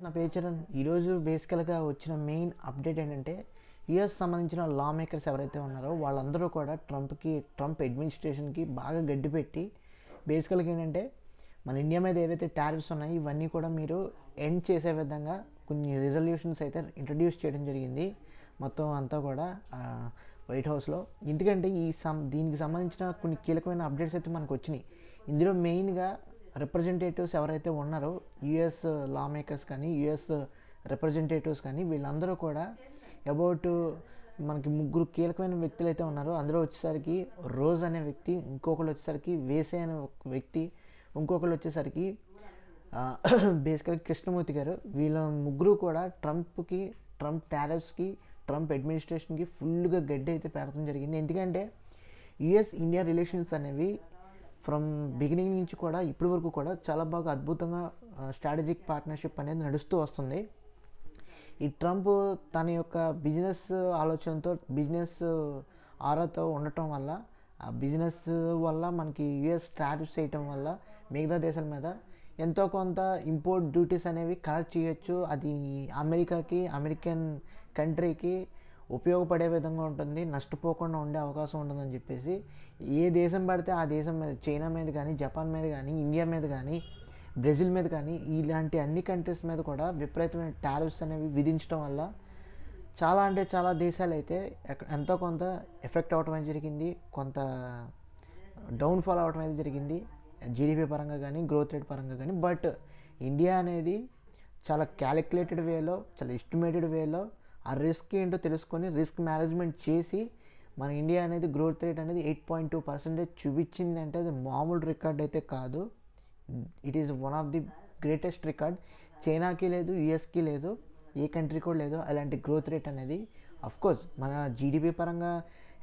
నా పేరు చరణ్. ఈరోజు బేసికల్గా వచ్చిన మెయిన్ అప్డేట్ ఏంటంటే యుఎస్ సంబంధించిన లా మేకర్స్ ఎవరైతే ఉన్నారో వాళ్ళందరూ కూడా ట్రంప్ అడ్మినిస్ట్రేషన్కి బాగా గడ్డి పెట్టి బేసికల్గా ఏంటంటే మన ఇండియా మీద ఏవైతే టారిఫ్స్ ఉన్నాయో ఇవన్నీ కూడా మీరు ఎండ్ చేసే విధంగా కొన్ని రిజల్యూషన్స్ అయితే ఇంట్రడ్యూస్ చేయడం జరిగింది మొత్తం అంతా కూడా వైట్ హౌస్లో. ఎందుకంటే దీనికి సంబంధించిన కొన్ని కీలకమైన అప్డేట్స్ అయితే మనకు వచ్చినాయి. ఇందులో మెయిన్గా రిప్రజెంటేటివ్స్ ఎవరైతే ఉన్నారో యుఎస్ లా మేకర్స్ కానీ యుఎస్ రిప్రజెంటేటివ్స్ కానీ వీళ్ళందరూ కూడా అబౌట్ మనకి ముగ్గురు కీలకమైన వ్యక్తులు అయితే ఉన్నారో అందులో వచ్చేసరికి రోజ్ అనే వ్యక్తి, ఇంకొకరు వచ్చేసరికి వేసే అనే వ్యక్తి, ఇంకొకరు వచ్చేసరికి బేసికల్గా కృష్ణమూర్తి గారు. వీళ్ళ ముగ్గురు కూడా ట్రంప్ టారిఫ్స్కి ట్రంప్ అడ్మినిస్ట్రేషన్కి ఫుల్గా గడ్డి అయితే పెడతాం జరిగింది. ఎందుకంటే యుఎస్ ఇండియా రిలేషన్స్ అనేవి ఫ్రమ్ బిగినింగ్ నుంచి కూడా ఇప్పటి వరకు కూడా చాలా బాగా అద్భుతంగా స్ట్రాటజిక్ పార్ట్నర్షిప్ అనేది నడుస్తూ వస్తుంది. ఈ ట్రంప్ తన యొక్క బిజినెస్ ఆలోచనతో బిజినెస్ ఆరాతో ఉండటం వల్ల ఆ బిజినెస్ వల్ల మనకి యుఎస్ టారిఫ్స్ చేయటం వల్ల మిగతా దేశాల మీద ఎంతో కొంత ఇంపోర్ట్ డ్యూటీస్ అనేవి కలెక్ట్ చేయొచ్చు. అది అమెరికన్ కంట్రీకి ఉపయోగపడే విధంగా ఉంటుంది, నష్టపోకుండా ఉండే అవకాశం ఉంటుందని చెప్పేసి ఏ దేశం పడితే ఆ దేశం మీద, చైనా మీద కానీ, జపాన్ మీద కానీ, ఇండియా మీద కానీ, బ్రెజిల్ మీద కానీ ఇలాంటి అన్ని కంట్రీస్ మీద కూడా విపరీతమైన టారిఫ్స్ అనేవి విధించడం వల్ల చాలా దేశాలు అయితే ఎంతో కొంత ఎఫెక్ట్ అవ్వటం అనేది జరిగింది, కొంత డౌన్ఫాల్ అవ్వటం అనేది జరిగింది జీడిపి పరంగా కానీ, గ్రోత్ రేట్ పరంగా కానీ. బట్ ఇండియా అనేది చాలా క్యాలిక్యులేటెడ్ వేలో, చాలా ఎస్టిమేటెడ్ వేలో ఆ రిస్క్ ఏంటో తెలుసుకొని రిస్క్ మేనేజ్మెంట్ చేసి మన ఇండియా అనేది గ్రోత్ రేట్ అనేది 8.2% చూపించింది. అంటే అది మామూలు రికార్డ్ అయితే కాదు. It is one of the greatest record. చైనాకి లేదు, యుఎస్కి లేదు, ఏ కంట్రీ కూడా లేదు అలాంటి గ్రోత్ రేట్ అనేది. అఫ్కోర్స్ మన జీడిపి పరంగా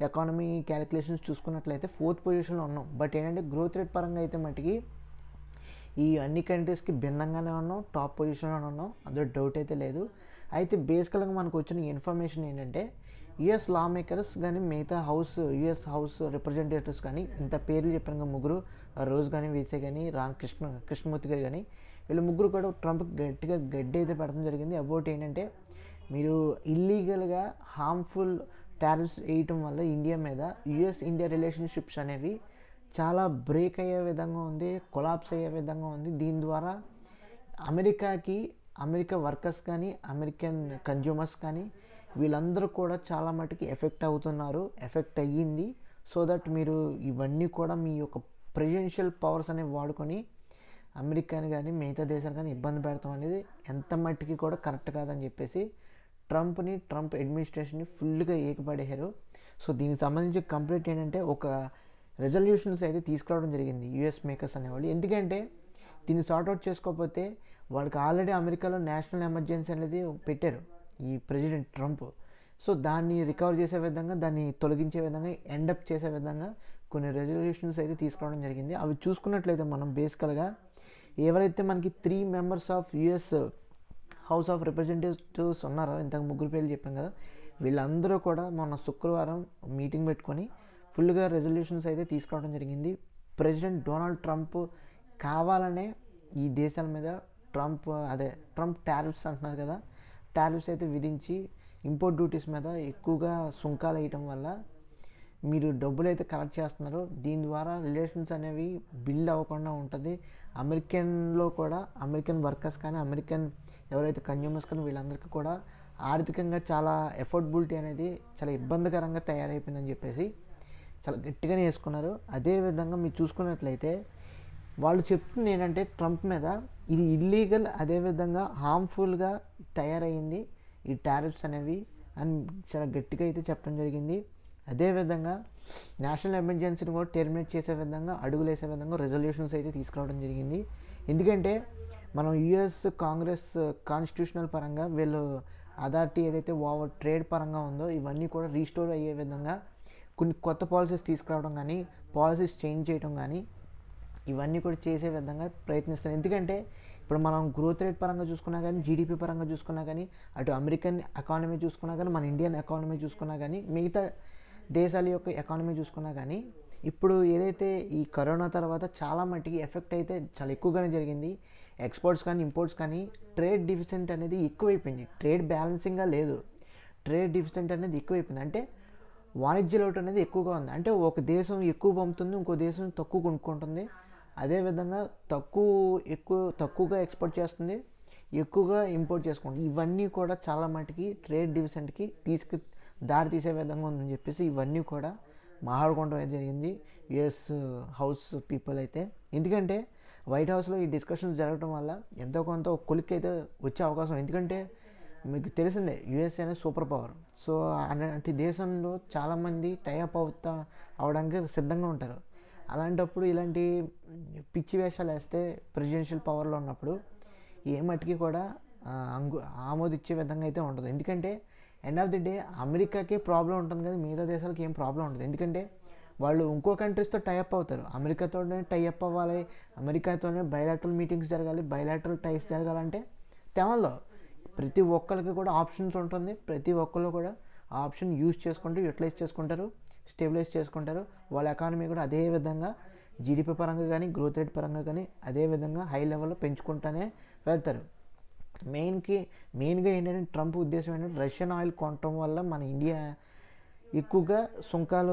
ఎకానమీ క్యాలిక్యులేషన్స్ చూసుకున్నట్లయితే 4th పొజిషన్లో ఉన్నాం. బట్ ఏంటంటే గ్రోత్ రేట్ పరంగా అయితే మటుకి ఈ అన్ని కంట్రీస్కి భిన్నంగానే ఉన్నాం, టాప్ పొజిషన్లో ఉన్నాం, అందులో డౌట్ అయితే లేదు. అయితే బేసికల్గా మనకు వచ్చిన ఇన్ఫర్మేషన్ ఏంటంటే యుఎస్ లా మేకర్స్ కానీ మిగతా యుఎస్ హౌస్ రిప్రజెంటేటివ్స్ కానీ ఇంత పేర్లు చెప్పిన ముగ్గురు, రోజ్ కానీ, వేసే కానీ, కృష్ణమూర్తి గారు కానీ, వీళ్ళు ముగ్గురు కూడా ట్రంప్కి గట్టిగా గడ్డి అయితే పెడతాం జరిగింది. అబౌట్ ఏంటంటే మీరు ఇల్లీగల్గా హార్మ్ఫుల్ టారిఫ్స్ వేయటం వల్ల ఇండియా మీద యుఎస్ ఇండియా రిలేషన్షిప్స్ అనేవి చాలా బ్రేక్ అయ్యే విధంగా ఉంది, కొలాప్స్ అయ్యే విధంగా ఉంది. దీని ద్వారా అమెరికా వర్కర్స్ కానీ, అమెరికన్ కన్జ్యూమర్స్ కానీ వీళ్ళందరూ కూడా చాలా మటుకు ఎఫెక్ట్ అయ్యింది. సో దట్ మీరు ఇవన్నీ కూడా మీ యొక్క ప్రెసిడెన్షియల్ పవర్స్ అనేవి వాడుకొని అమెరికాని కానీ మిగతా దేశాలు కానీ ఇబ్బంది పెడతాం అనేది ఎంత మట్టుకి కూడా కరెక్ట్ కాదని చెప్పేసి ట్రంప్ అడ్మినిస్ట్రేషన్ని ఫుల్గా ఏకపడేశారు. సో దీనికి సంబంధించి కంప్లీట్ ఏంటంటే ఒక రెజల్యూషన్స్ అయితే తీసుకురావడం జరిగింది యుఎస్ మేకర్స్ అనేవాళ్ళు. ఎందుకంటే దీన్ని సార్ట్అవుట్ చేసుకోకపోతే వాళ్ళకి ఆల్రెడీ అమెరికాలో నేషనల్ ఎమర్జెన్సీ అనేది పెట్టారు ఈ ప్రెసిడెంట్ ట్రంప్. సో దాన్ని రికవర్ చేసే విధంగా, దాన్ని తొలగించే విధంగా, ఎండప్ చేసే విధంగా కొన్ని రెజల్యూషన్స్ అయితే తీసుకురావడం జరిగింది. అవి చూసుకున్నట్లయితే మనం బేసికల్గా ఎవరైతే మనకి 3 members of US house of representatives ఉన్నారో, ఇంతకు ముగ్గురు పేర్లు చెప్పాం కదా, వీళ్ళందరూ కూడా మొన్న శుక్రవారం మీటింగ్ పెట్టుకొని ఫుల్గా రెజల్యూషన్స్ అయితే తీసుకురావడం జరిగింది. ప్రెసిడెంట్ డొనాల్డ్ ట్రంప్ కావాలనే ఈ దేశాల మీద ట్రంప్ టారిఫ్స్ అంటున్నారు కదా, టారిఫ్స్ అయితే విధించి ఇంపోర్ట్ డ్యూటీస్ మీద ఎక్కువగా సుంకాలు వేయటం వల్ల మీరు డబ్బులు అయితే కలెక్ట్ చేస్తున్నారు. దీని ద్వారా రిలేషన్స్ అనేవి బిల్డ్ అవ్వకుండా ఉంటుంది. అమెరికన్లో కూడా అమెరికన్ వర్కర్స్ కానీ, అమెరికన్ ఎవరైతే కన్జ్యూమర్స్ కానీ వీళ్ళందరికీ కూడా ఆర్థికంగా చాలా ఎఫోర్డబిలిటీ అనేది చాలా ఇబ్బందికరంగా తయారైపోయిందని చెప్పేసి చాలా గట్టిగానే వేసుకున్నారు. అదేవిధంగా మీరు చూసుకున్నట్లయితే వాళ్ళు చెప్తుంది ఏంటంటే ట్రంప్ మీద ఇది ఇల్లీగల్, అదేవిధంగా హార్మ్ఫుల్గా తయారైంది ఈ టారిఫ్స్ అనేవి అని చాలా గట్టిగా అయితే చెప్పడం జరిగింది. అదేవిధంగా నేషనల్ ఎమర్జెన్సీని కూడా టెర్మినేట్ చేసే విధంగా, అడుగులు వేసే విధంగా రెజల్యూషన్స్ అయితే తీసుకురావడం జరిగింది. ఎందుకంటే మనం యుఎస్ కాంగ్రెస్ కాన్స్టిట్యూషనల్ పరంగా వీళ్ళు అథారిటీ ఏదైతే ఓవర్ ట్రేడ్ పరంగా ఉందో ఇవన్నీ కూడా రీస్టోర్ అయ్యే విధంగా కొన్ని కొత్త పాలసీస్ తీసుకురావడం కానీ, పాలసీస్ చేంజ్ చేయడం కానీ ఇవన్నీ కూడా చేసే విధంగా ప్రయత్నిస్తాను. ఎందుకంటే ఇప్పుడు మనం గ్రోత్ రేట్ పరంగా చూసుకున్నా కానీ, జీడిపి పరంగా చూసుకున్నా కానీ, అటు అమెరికన్ ఎకానమీ చూసుకున్నా కానీ, మన ఇండియన్ ఎకానమీ చూసుకున్నా కానీ, మిగతా దేశాల యొక్క ఎకానమీ చూసుకున్నా కానీ ఇప్పుడు ఏదైతే ఈ కరోనా తర్వాత చాలా మట్టికి ఎఫెక్ట్ అయితే చాలా ఎక్కువగానే జరిగింది. ఎక్స్పోర్ట్స్ కానీ ఇంపోర్ట్స్ కానీ ట్రేడ్ డిఫిసిట్ అనేది ఎక్కువైపోయింది. ట్రేడ్ బ్యాలెన్సింగ్గా లేదు, ట్రేడ్ డిఫిసిట్ అనేది ఎక్కువైపోయింది. అంటే వాణిజ్య లోటు అనేది ఎక్కువగా ఉంది. అంటే ఒక దేశం ఎక్కువ పంపుతుంది, ఇంకో దేశం తక్కువ కొనుక్కుంటుంది. అదేవిధంగా తక్కువగా ఎక్స్పోర్ట్ చేస్తుంది, ఎక్కువగా ఇంపోర్ట్ చేసుకుంటుంది. ఇవన్నీ కూడా చాలా మటుకి ట్రేడ్ డిఫిసిట్కి దారి తీసే విధంగా ఉందని చెప్పేసి ఇవన్నీ కూడా మాట్లాడుకోవడం అయితే జరిగింది యుఎస్ హౌస్ పీపుల్ అయితే. ఎందుకంటే వైట్ హౌస్లో ఈ డిస్కషన్స్ జరగడం వల్ల ఎంతో కొంత ఒక కొలిక్కి అయితే వచ్చే అవకాశం. ఎందుకంటే మీకు తెలిసిందే యుఎస్ అనేది సూపర్ పవర్. సో అలాంటి దేశంలో చాలామంది టైఅప్ అవడానికి సిద్ధంగా ఉంటారు. అలాంటప్పుడు ఇలాంటి పిచ్చి వేషాలు వేస్తే ప్రెసిడెన్షియల్ పవర్లో ఉన్నప్పుడు ఏ మట్టికి కూడా ఆమోదించే విధంగా అయితే ఉంటుంది. ఎందుకంటే ఎండ్ ఆఫ్ ది డే అమెరికాకే ప్రాబ్లం ఉంటుంది కదా, మిగతా దేశాలకి ఏం ప్రాబ్లం ఉంటుంది. ఎందుకంటే వాళ్ళు ఇంకో కంట్రీస్తో టైఅప్ అవుతారు, అమెరికాతోనే టైఅప్ అవ్వాలి, అమెరికాతోనే బైలాటరల్ మీటింగ్స్ జరగాలి, బైలాటరల్ టైస్ జరగాలంటే తెమల్లో ప్రతి ఒక్కరికి కూడా ఆప్షన్స్ ఉంటుంది. ప్రతి ఒక్కళ్ళు కూడా ఆ ఆప్షన్ యూజ్ చేసుకుంటూ యూటిలైజ్ చేసుకుంటారు, స్టెబిలైజ్ చేసుకుంటారు. వాళ్ళ ఎకానమీ కూడా అదే విధంగా జీడిపి పరంగా కానీ గ్రోత్ రేట్ పరంగా కానీ అదే విధంగా హై లెవెల్లో పెంచుకుంటూనే వెళ్తారు. మెయిన్గా ఏంటంటే ట్రంప్ ఉద్దేశం ఏంటంటే రష్యన్ ఆయిల్ కొనటం వల్ల మన ఇండియా ఎక్కువగా సుంకాలు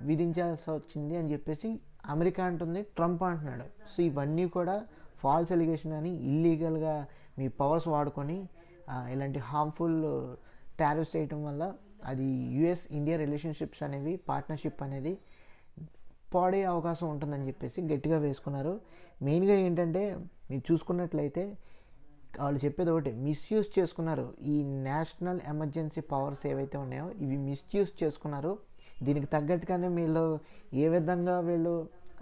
విధించాల్సి వచ్చింది అని చెప్పేసి అమెరికా అంటుంది, ట్రంప్ అంటున్నాడు. సో ఇవన్నీ కూడా ఫాల్స్ ఎలిగేషన్ అని ఇల్లీగల్గా మీ పవర్స్ వాడుకొని ఇలాంటి హార్మ్ఫుల్ టారిఫ్స్ చేయటం వల్ల అది యుఎస్ ఇండియా రిలేషన్షిప్స్ అనేవి పార్ట్నర్షిప్ అనేది పాడే అవకాశం ఉంటుందని చెప్పేసి గట్టిగా వేసుకున్నారు. మెయిన్గా ఏంటంటే మీరు చూసుకున్నట్లయితే వాళ్ళు చెప్పేది ఒకటి, మిస్యూజ్ చేసుకున్నారు. ఈ నేషనల్ ఎమర్జెన్సీ పవర్స్ ఏవైతే ఉన్నాయో ఇవి మిస్యూజ్ చేసుకున్నారు. దీనికి తగ్గట్టుగానే ఏ విధంగా వీళ్ళు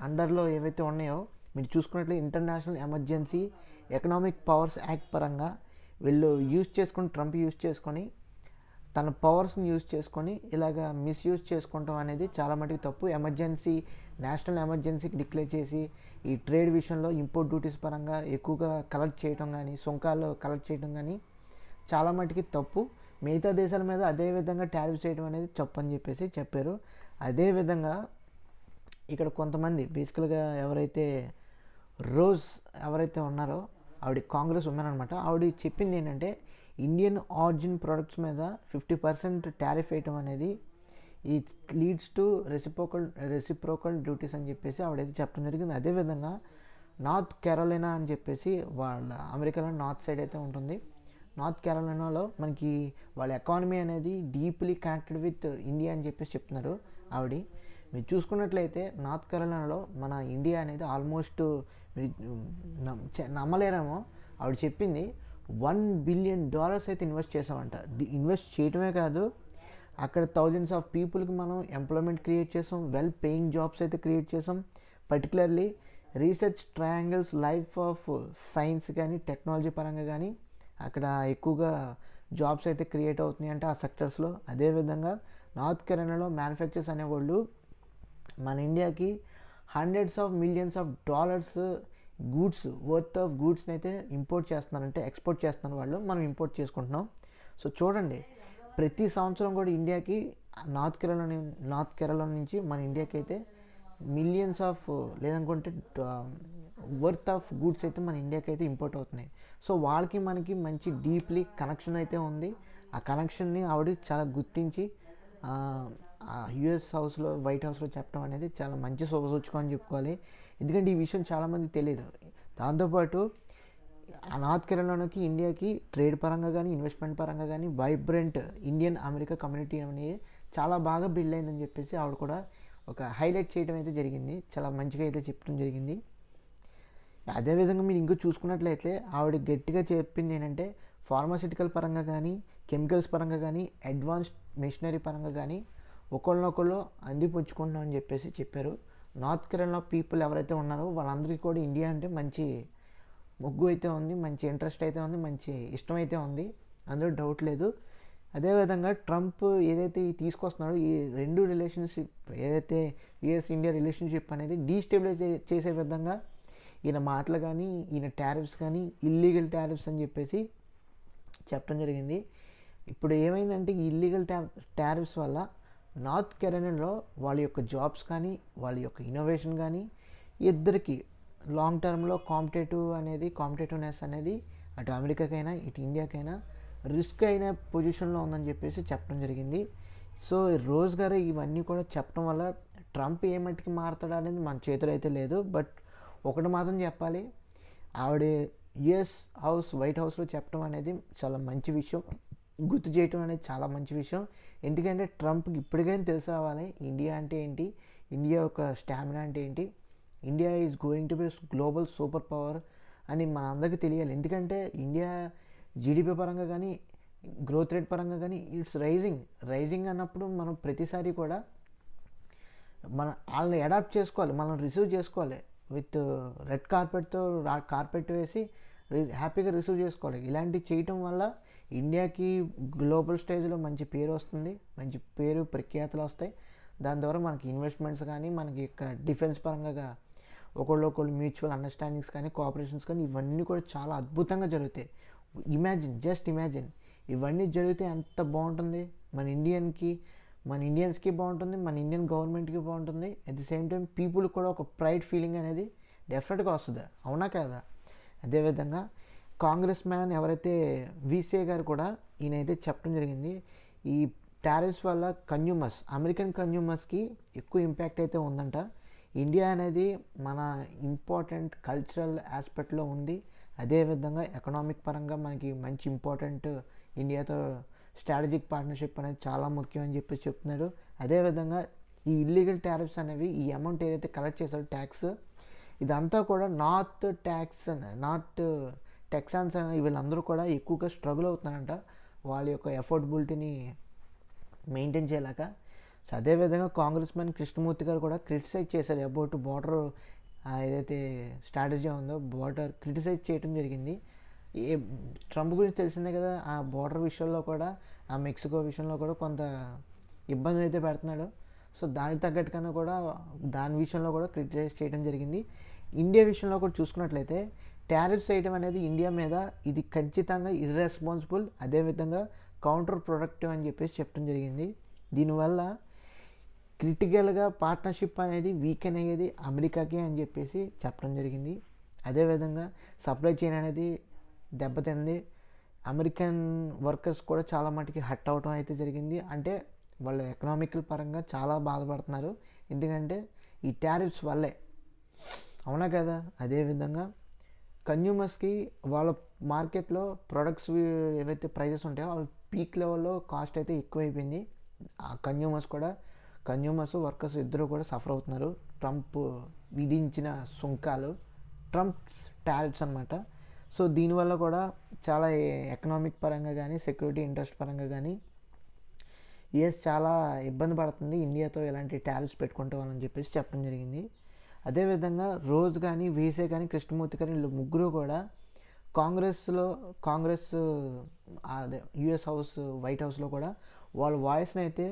అండర్లో ఏవైతే ఉన్నాయో మీరు చూసుకున్నట్లయితే international emergency economic powers act పరంగా వీళ్ళు ట్రంప్ యూజ్ చేసుకొని తన పవర్స్ని యూజ్ చేసుకొని ఇలాగ మిస్యూజ్ చేసుకుంటాం అనేది చాలా మటుకు తప్పు. నేషనల్ ఎమర్జెన్సీకి డిక్లేర్ చేసి ఈ ట్రేడ్ విషయంలో ఇంపోర్ట్ డ్యూటీస్ పరంగా ఎక్కువగా కలెక్ట్ చేయడం కానీ సుంకాలు కలెక్ట్ చేయడం కానీ చాలా మటుకి తప్పు. మిగతా దేశాల మీద అదేవిధంగా టారిఫ్ చేయడం అనేది తప్పు అని చెప్పేసి చెప్పారు. అదేవిధంగా ఇక్కడ కొంతమంది బేసికల్గా ఎవరైతే ఉన్నారో ఆవిడ కాంగ్రెస్ ఉమెన్ అనమాట. ఆవిడ చెప్పింది ఏంటంటే ఇండియన్ ఆరిజిన్ ప్రొడక్ట్స్ మీద 50% టారిఫ్ వేయటం అనేది ఈ లీడ్స్ టు రెసిప్రోకల్ డ్యూటీస్ అని చెప్పేసి ఆవిడైతే చెప్పడం జరిగింది. అదేవిధంగా నార్త్ కెరోలినా అని చెప్పేసి వాళ్ళ అమెరికాలో నార్త్ సైడ్ అయితే ఉంటుంది. నార్త్ కెరోలినాలో మనకి వాళ్ళ ఎకానమీ అనేది డీప్లీ కనెక్టెడ్ విత్ ఇండియా అని చెప్పేసి చెప్తున్నారు ఆవిడ. మీరు చూసుకున్నట్లయితే నార్త్ కెరోలినాలో మన ఇండియా అనేది ఆల్మోస్ట్ నమ్మలేరేమో, ఆవిడ చెప్పింది $1 బిలియన్ అయితే ఇన్వెస్ట్ చేసామంట. ఇన్వెస్ట్ చేయటమే కాదు, అక్కడ థౌజండ్స్ ఆఫ్ పీపుల్కి మనం ఎంప్లాయ్మెంట్ క్రియేట్ చేసాం, వెల్ పేయింగ్ జాబ్స్ అయితే క్రియేట్ చేసాం. Particularly research triangles life of science కానీ టెక్నాలజీ పరంగా కానీ అక్కడ ఎక్కువగా జాబ్స్ అయితే క్రియేట్ అవుతున్నాయి అంటే ఆ సెక్టర్స్లో. అదేవిధంగా నార్త్ కెరోలినాలో మ్యానుఫ్యాక్చర్స్ అనేవాళ్ళు మన ఇండియాకి $100 of millions వర్త్ ఆఫ్ గూడ్స్ని అయితే ఇంపోర్ట్ చేస్తున్నారంటే ఎక్స్పోర్ట్ చేస్తున్నారు వాళ్ళు, మనం ఇంపోర్ట్ చేసుకుంటున్నాం. సో చూడండి, ప్రతి సంవత్సరం కూడా ఇండియాకి నార్త్ కేరళ నుంచి మన ఇండియాకి అయితే మిలియన్స్ ఆఫ్ లేదనుకుంటే వర్త్ ఆఫ్ గూడ్స్ అయితే మన ఇండియాకి అయితే ఇంపోర్ట్ అవుతున్నాయి. సో వాళ్ళకి మనకి మంచి డీప్లీ కనెక్షన్ అయితే ఉంది. ఆ కనెక్షన్ని ఆవిడ చాలా గుర్తించి యుఎస్ వైట్ హౌస్లో చెప్పడం అనేది చాలా మంచి శుభసూచకం అని చెప్పుకోవాలి. ఎందుకంటే ఈ విషయం చాలామందికి తెలియదు. దాంతోపాటు ఆ నార్త్ కెరోలినాకి ఇండియాకి ట్రేడ్ పరంగా కానీ ఇన్వెస్ట్మెంట్ పరంగా కానీ వైబ్రెంట్ ఇండియన్ అమెరికా కమ్యూనిటీ అనేది చాలా బాగా బిల్డ్ అయిందని చెప్పేసి ఆవిడ కూడా ఒక హైలైట్ చేయడం అయితే జరిగింది. చాలా మంచిగా అయితే చెప్పడం జరిగింది. అదేవిధంగా మీరు ఇంకో చూసుకున్నట్లయితే ఆవిడ గట్టిగా చెప్పింది ఏంటంటే ఫార్మాసిటికల్ పరంగా కానీ కెమికల్స్ పరంగా కానీ అడ్వాన్స్డ్ మెషినరీ పరంగా కానీ ఒకళ్ళనొకళ్ళు అందిపుచ్చుకుంటున్నాం అని చెప్పేసి చెప్పారు. నార్త్ కెరోలినా పీపుల్ ఎవరైతే ఉన్నారో వాళ్ళందరికీ కూడా ఇండియా అంటే మంచి మొగ్గు అయితే ఉంది, మంచి ఇంట్రెస్ట్ అయితే ఉంది, మంచి ఇష్టం అయితే ఉంది, అందులో డౌట్ లేదు. అదేవిధంగా ట్రంప్ ఏదైతే తీసుకొస్తున్నాడో ఈ రెండు రిలేషన్షిప్ ఏదైతే యుఎస్ ఇండియా రిలేషన్షిప్ అనేది డీస్టెబిలైజ్ చేసే విధంగా ఈయన మాటలు కానీ ఈయన టారిఫ్స్ కానీ ఇల్లీగల్ టారిఫ్స్ అని చెప్పేసి చెప్పడం జరిగింది. ఇప్పుడు ఏమైందంటే ఈ ఇల్లీగల్ టారిఫ్స్ వల్ల నార్త్ కెరోలినాలో వాళ్ళ యొక్క జాబ్స్ కానీ వాళ్ళ యొక్క ఇన్నోవేషన్ కానీ ఇద్దరికి లాంగ్ టర్మ్లో కాంపిటేటివ్నెస్ అనేది అటు అమెరికాకైనా ఇటు ఇండియాకైనా రిస్క్ అయిన పొజిషన్లో ఉందని చెప్పేసి చెప్పడం జరిగింది. సో రోజ్ గారు ఇవన్నీ కూడా చెప్పడం వల్ల ట్రంప్ ఏ మట్టికి మారుతాడు అనేది మన చేతిలో అయితే లేదు. బట్ ఒకటి మాత్రం చెప్పాలి, ఆవిడ వైట్ హౌస్లో చెప్పడం అనేది చాలా మంచి విషయం, గుర్తు చేయటం అనేది చాలా మంచి విషయం. ఎందుకంటే ట్రంప్కి ఇప్పటికైనా తెలిసి రావాలి ఇండియా అంటే ఏంటి, ఇండియా యొక్క స్టామినా అంటే ఏంటి, India is going to be global super power అని మన అందరికీ తెలియాలి. ఎందుకంటే ఇండియా జీడిపి పరంగా కానీ గ్రోత్ రేట్ పరంగా కానీ ఇట్స్ రైజింగ్ అన్నప్పుడు మనం ప్రతిసారి కూడా వాళ్ళని అడాప్ట్ చేసుకోవాలి, మనం రిసీవ్ చేసుకోవాలి. విత్ రెడ్ కార్పెట్ వేసి హ్యాపీగా రిసీవ్ చేసుకోవాలి. ఇలాంటివి చేయటం వల్ల ఇండియాకి గ్లోబల్ స్టేజ్లో మంచి పేరు వస్తుంది, మంచి పేరు ప్రఖ్యాతులు వస్తాయి. దాని ద్వారా మనకి ఇన్వెస్ట్మెంట్స్ కానీ మనకి డిఫెన్స్ పరంగా ఒకళ్ళు మ్యూచువల్ అండర్స్టాండింగ్స్ కానీ కోఆపరేషన్స్ కానీ ఇవన్నీ కూడా చాలా అద్భుతంగా జరుగుతాయి. జస్ట్ ఇమాజిన్ ఇవన్నీ జరిగితే ఎంత బాగుంటుంది, మన ఇండియన్స్కి బాగుంటుంది, మన ఇండియన్ గవర్నమెంట్కి బాగుంటుంది. At the same time people కూడా ఒక ప్రైడ్ ఫీలింగ్ అనేది డెఫినెట్గా వస్తుంది, అవునా కదా. అదేవిధంగా కాంగ్రెస్ మ్యాన్ ఎవరైతే వీసీ గారు కూడా ఈయనైతే చెప్పడం జరిగింది, ఈ టారిఫ్స్ వల్ల అమెరికన్ కన్జ్యూమర్స్కి ఎక్కువ ఇంపాక్ట్ అయితే ఉందంట. ఇండియా అనేది మన ఇంపార్టెంట్ కల్చరల్ ఆస్పెక్ట్లో ఉంది, అదేవిధంగా ఎకనామిక్ పరంగా మనకి మంచి ఇంపార్టెంట్ ఇండియాతో స్ట్రాటజిక్ పార్ట్నర్షిప్ అనేది చాలా ముఖ్యం అని చెప్పి చెప్తున్నారు. అదేవిధంగా ఈ ఇల్లీగల్ టారిఫ్స్ అనేవి ఈ అమౌంట్ ఏదైతే కలెక్ట్ చేశారో ట్యాక్స్, ఇదంతా కూడా నార్త్ టెక్సాన్స్ అనే వీళ్ళందరూ కూడా ఎక్కువగా స్ట్రగుల్ అవుతున్నారంట వాళ్ళ యొక్క ఎఫోర్డబిలిటీని మెయింటైన్ చేయలేక. సో అదేవిధంగా కాంగ్రెస్ మ్యాన్ కృష్ణమూర్తి గారు కూడా క్రిటిసైజ్ చేశారు అబౌట్ బార్డర్ ఏదైతే స్ట్రాటజీ ఉందో బార్డర్ క్రిటిసైజ్ చేయడం జరిగింది. ట్రంప్ గురించి తెలిసిందే కదా, ఆ బార్డర్ విషయంలో కూడా ఆ మెక్సికో విషయంలో కూడా కొంత ఇబ్బందులు అయితే పెడుతున్నాడు. సో దానికి తగ్గట్టుగానే కూడా దాని విషయంలో కూడా క్రిటిసైజ్ చేయడం జరిగింది. ఇండియా విషయంలో కూడా చూసుకున్నట్లయితే టారిఫ్స్ వేయడం అనేది ఇండియా మీద ఇది ఖచ్చితంగా ఇర్రెస్పాన్సిబుల్, అదేవిధంగా కౌంటర్ ప్రొడక్టివ్ అని చెప్పేసి చెప్పడం జరిగింది. దీనివల్ల క్రిటికల్గా పార్ట్నర్షిప్ అనేది వీకెన్ అయ్యేది అమెరికాకి అని చెప్పేసి చెప్పడం జరిగింది. అదేవిధంగా సప్లై చైన్ అనేది దెబ్బతింది, అమెరికన్ వర్కర్స్ కూడా చాలా మటుకి హట్ అవటం అయితే జరిగింది. అంటే వాళ్ళు ఎకనామికల్ పరంగా చాలా బాధపడుతున్నారు, ఎందుకంటే ఈ టారిఫ్స్ వల్లే, అవునా కదా. అదేవిధంగా కన్జ్యూమర్స్కి వాళ్ళ మార్కెట్లో ప్రొడక్ట్స్ ఏవైతే ప్రైజెస్ ఉంటాయో అవి పీక్ లెవెల్లో కాస్ట్ అయితే ఎక్కువైపోయింది. ఆ కన్జ్యూమర్స్ వర్కర్స్ ఇద్దరు కూడా సఫర్ అవుతున్నారు. ట్రంప్ విధించిన సుంకాలు, ట్రంప్స్ టారిఫ్స్ అనమాట. సో దీనివల్ల కూడా చాలా ఎకనామిక్ పరంగా కానీ సెక్యూరిటీ ఇంట్రెస్ట్ పరంగా కానీ యుఎస్ చాలా ఇబ్బంది పడుతుంది ఇండియాతో ఇలాంటి టారిఫ్స్ పెట్టుకుంటామని చెప్పేసి చెప్పడం జరిగింది. అదేవిధంగా రోజ్ కానీ వీసే కానీ కృష్ణమూర్తి కానీ వీళ్ళు ముగ్గురు కూడా కాంగ్రెస్ అదే యుఎస్ వైట్ హౌస్లో కూడా వాళ్ళ వాయిస్ని అయితే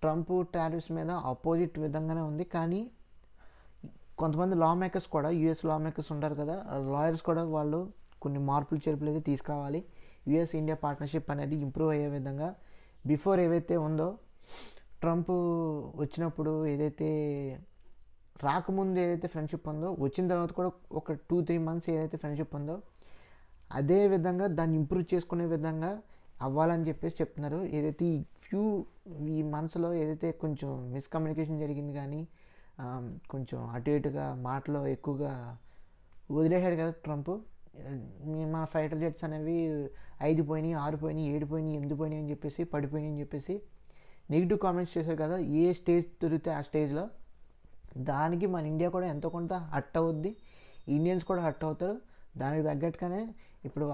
ట్రంప్ టారిఫ్స్ మీద ఆపోజిట్ విధంగానే ఉంది. కానీ కొంతమంది లా మేకర్స్ కూడా యుఎస్ లా మేకర్స్ ఉంటారు కదా, లాయర్స్ కూడా వాళ్ళు కొన్ని చేర్పులు అయితే తీసుకురావాలి. యుఎస్ ఇండియా పార్ట్నర్షిప్ అనేది ఇంప్రూవ్ అయ్యే విధంగా బిఫోర్ ఏవైతే ఉందో ట్రంప్ వచ్చినప్పుడు ఏదైతే రాకముందు ఏదైతే ఫ్రెండ్షిప్ ఉందో వచ్చిన తర్వాత కూడా ఒక 2-3 months ఏదైతే ఫ్రెండ్షిప్ ఉందో అదే విధంగా దాన్ని ఇంప్రూవ్ చేసుకునే విధంగా అవ్వాలని చెప్పేసి చెప్తున్నారు. ఏదైతే ఈ మంత్స్లో ఏదైతే కొంచెం మిస్కమ్యూనికేషన్ జరిగింది కానీ కొంచెం అటు ఇటుగా మాటలో ఎక్కువగా వదిలేశాడు కదా ట్రంప్. మన ఫైటర్ జెట్స్ అనేవి 5 పోయినాయి, 6 పోయినాయి, 7 పోయినాయి, 8 పోయినాయి అని చెప్పేసి పడిపోయినాయి అని చెప్పేసి నెగిటివ్ కామెంట్స్ చేశారు కదా. ఏ స్టేజ్ దొరికితే ఆ స్టేజ్లో దానికి మన ఇండియా కూడా ఎంతో కొంత హట్ అవుద్ది, ఇండియన్స్ కూడా హట్ అవుతారు. దానికి తగ్గట్టుగానే ఇప్పుడు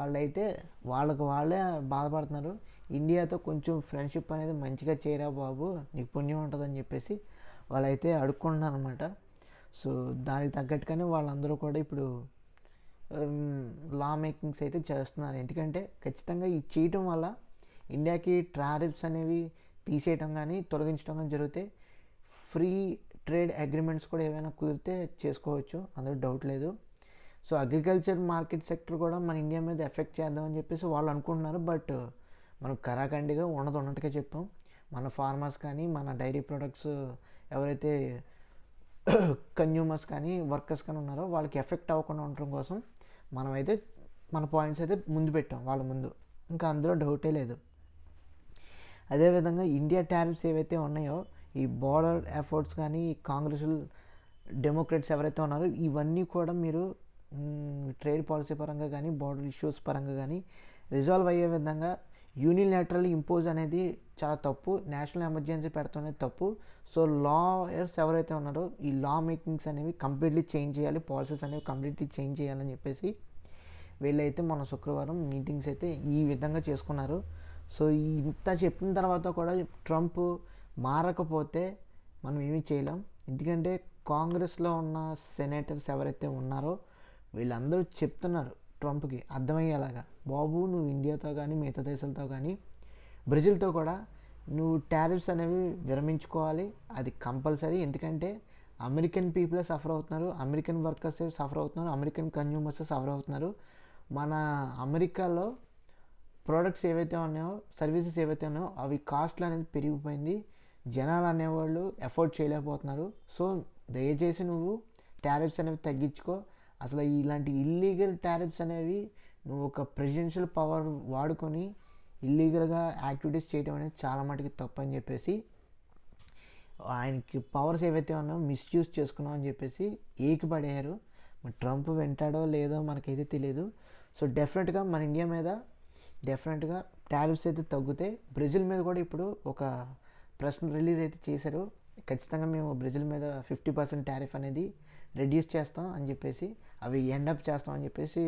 వాళ్ళే బాధపడుతున్నారు. ఇండియాతో కొంచెం ఫ్రెండ్షిప్ అనేది మంచిగా చేయరా బాబు, నీకు పుణ్యం ఉంటుందని చెప్పేసి వాళ్ళైతే అడుక్కుంటున్నారు అనమాట. సో దానికి తగ్గట్టుగానే వాళ్ళందరూ కూడా ఇప్పుడు లా మేకింగ్స్ అయితే చేస్తున్నారు. ఎందుకంటే ఖచ్చితంగా ఇది చేయటం వల్ల ఇండియాకి టారిఫ్స్ అనేవి తీసేయటం కానీ తొలగించడం కానీ జరిగితే ఫ్రీ ట్రేడ్ అగ్రిమెంట్స్ కూడా ఏమైనా కుదిరితే చేసుకోవచ్చు, అందులో డౌట్ లేదు. సో అగ్రికల్చర్ మార్కెట్ సెక్టర్ కూడా మన ఇండియా మీద ఎఫెక్ట్ చేద్దామని చెప్పేసి వాళ్ళు అనుకుంటున్నారు. బట్ మనం కరాఖండిగా ఉన్నట్టుగా చెప్పాం. మన ఫార్మర్స్ కానీ మన డైరీ ప్రొడక్ట్స్ ఎవరైతే కన్జ్యూమర్స్ కానీ వర్కర్స్ కానీ ఉన్నారో వాళ్ళకి ఎఫెక్ట్ అవ్వకుండా ఉండటం కోసం మనమైతే మన పాయింట్స్ అయితే ముందు పెట్టాం వాళ్ళ ముందు, ఇంకా అందులో డౌటే లేదు. అదేవిధంగా ఇండియా టారిఫ్స్ ఏవైతే ఉన్నాయో ఈ బార్డర్ ఎఫర్ట్స్ కానీ ఈ కాంగ్రెస్ డెమోక్రాట్స్ ఎవరైతే ఉన్నారో ఇవన్నీ కూడా మీరు ట్రేడ్ పాలసీ పరంగా కానీ బార్డర్ ఇష్యూస్ పరంగా కానీ రిజాల్వ్ అయ్యే విధంగా యూనిలాటరల్ ఇంపోజ్ అనేది చాలా తప్పు, నేషనల్ ఎమర్జెన్సీ పెడుతున్నది తప్పు. సో లాయర్స్ ఎవరైతే ఉన్నారో ఈ లా మేకింగ్స్ అనేవి కంప్లీట్లీ చేంజ్ చేయాలి, పాలసీస్ అనేవి కంప్లీట్లీ చేంజ్ చేయాలని చెప్పేసి వీళ్ళైతే మన శుక్రవారం మీటింగ్స్ అయితే ఈ విధంగా చేసుకున్నారు. సో ఇంత చెప్పిన తర్వాత కూడా ట్రంప్ మారకపోతే మనం ఏమీ చేయలేం. ఎందుకంటే కాంగ్రెస్లో ఉన్న సెనేటర్స్ ఎవరైతే ఉన్నారో వీళ్ళందరూ చెప్తున్నారు ట్రంప్కి అర్థమయ్యేలాగా, బాబు నువ్వు ఇండియాతో కానీ మిగతా దేశాలతో కానీ బ్రెజిల్తో కూడా నువ్వు టారిఫ్స్ అనేవి విరమించుకోవాలి, అది కంపల్సరీ. ఎందుకంటే అమెరికన్ పీపులే సఫర్ అవుతున్నారు, అమెరికన్ వర్కర్స్ సఫర్ అవుతున్నారు, అమెరికన్ కన్జ్యూమర్స్ సఫర్ అవుతున్నారు. మన అమెరికాలో ప్రోడక్ట్స్ ఏవైతే ఉన్నాయో సర్వీసెస్ ఏవైతే ఉన్నాయో అవి కాస్ట్లు అనేది పెరిగిపోయింది, జనాలు అనేవాళ్ళు ఎఫోర్డ్ చేయలేకపోతున్నారు. సో దయచేసి నువ్వు టారిఫ్స్ అనేవి తగ్గించుకో. అసలు ఇలాంటి ఇల్లీగల్ టారిఫ్స్ అనేవి నువ్వు ఒక ప్రెసిడెన్షియల్ పవర్ వాడుకొని ఇల్లీగల్గా యాక్టివిటీస్ చేయడం అనేది చాలా మటుకు తప్పు అని చెప్పేసి ఆయనకి పవర్స్ ఏవైతే ఉన్నాయో మిస్యూజ్ చేసుకున్నాం అని చెప్పేసి ఏకిపడేయారు. మరి ట్రంప్ వింటాడో లేదో మనకైతే తెలియదు. సో డెఫినెట్గా మన ఇండియా మీద డెఫినెట్గా టారిఫ్స్ అయితే తగ్గుతాయి. బ్రెజిల్ మీద కూడా ఇప్పుడు ఒక ప్రెస్ రిలీజ్ అయితే చేశారు, ఖచ్చితంగా మేము బ్రెజిల్ మీద 50% టారిఫ్ అనేది రెడ్యూస్ చేస్తాం అని చెప్పేసి అవి ఎండప్ చేస్తాం అని చెప్పేసి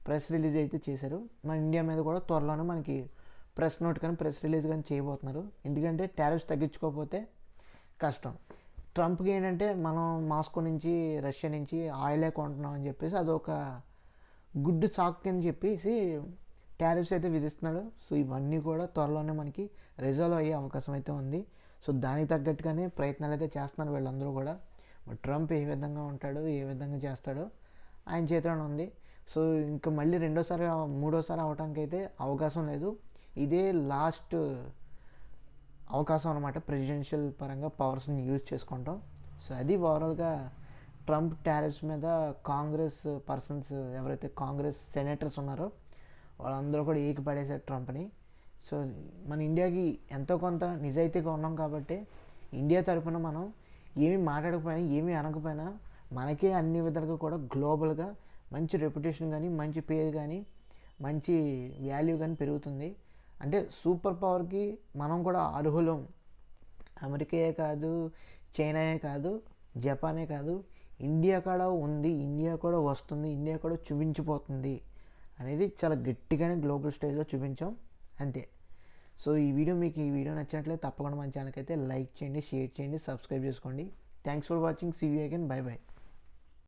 ప్రెస్ రిలీజ్ అయితే చేశారు. మన ఇండియా మీద కూడా త్వరలోనే మనకి ప్రెస్ నోట్ కానీ ప్రెస్ రిలీజ్ కానీ చేయబోతున్నారు. ఎందుకంటే టారిఫ్స్ తగ్గించుకోకపోతే కష్టం. ట్రంప్కి ఏంటంటే మనం మాస్కో నుంచి రష్యా నుంచి ఆయిలే కొంటున్నాం అని చెప్పేసి అదొక గుడ్ సాక్ కింద చెప్పేసి టారిఫ్స్ అయితే విధిస్తున్నాడు. సో ఇవన్నీ కూడా త్వరలోనే మనకి రిజాల్వ్ అయ్యే అవకాశం అయితే ఉంది. సో దానికి తగ్గట్టుగానే ప్రయత్నాలు అయితే చేస్తున్నారు వీళ్ళందరూ కూడా. ట్రంప్ ఏ విధంగా ఉంటాడో ఏ విధంగా చేస్తాడో ఆయన చేతిలోనే ఉంది. సో ఇంకా మళ్ళీ రెండోసారి మూడోసారి అవడానికి అయితే అవకాశం లేదు, ఇదే లాస్ట్ అవకాశం అనమాట ప్రెసిడెన్షియల్ పరంగా పవర్స్ని యూజ్ చేసుకుంటాం. సో అది ఓవరాల్గా ట్రంప్ టారిఫ్స్ మీద కాంగ్రెస్ పర్సన్స్ ఎవరైతే కాంగ్రెస్ సెనేటర్స్ ఉన్నారో వాళ్ళందరూ కూడా ఏకిపడేశారు ట్రంప్ని. సో మన ఇండియాకి ఎంతో కొంత నిజాయితీగా ఉన్నాం కాబట్టి ఇండియా తరఫున మనం ఏమీ మాట్లాడకపోయినా ఏమీ అనకపోయినా మనకే అన్ని విధాలుగా కూడా గ్లోబల్గా మంచి రెప్యుటేషన్ కానీ మంచి పేరు కానీ మంచి వాల్యూ కానీ పెరుగుతుంది. అంటే సూపర్ పవర్కి మనం కూడా అర్హులం. అమెరికాయే కాదు, చైనాయే కాదు, జపానే కాదు, ఇండియా కూడా ఉంది, ఇండియా కూడా వస్తుంది, ఇండియా కూడా చూపించిపోతుంది అనేది చాలా గట్టిగానే గ్లోబల్ స్టేజ్లో చూపించాం అంతే. సో ఈ వీడియో నచ్చినట్లయితే తప్పకుండా మన ఛానల్కి అయితే లైక్ చేయండి, షేర్ చేయండి, సబ్స్క్రైబ్ చేసుకోండి. Thanks for watching. See you again. Bye by.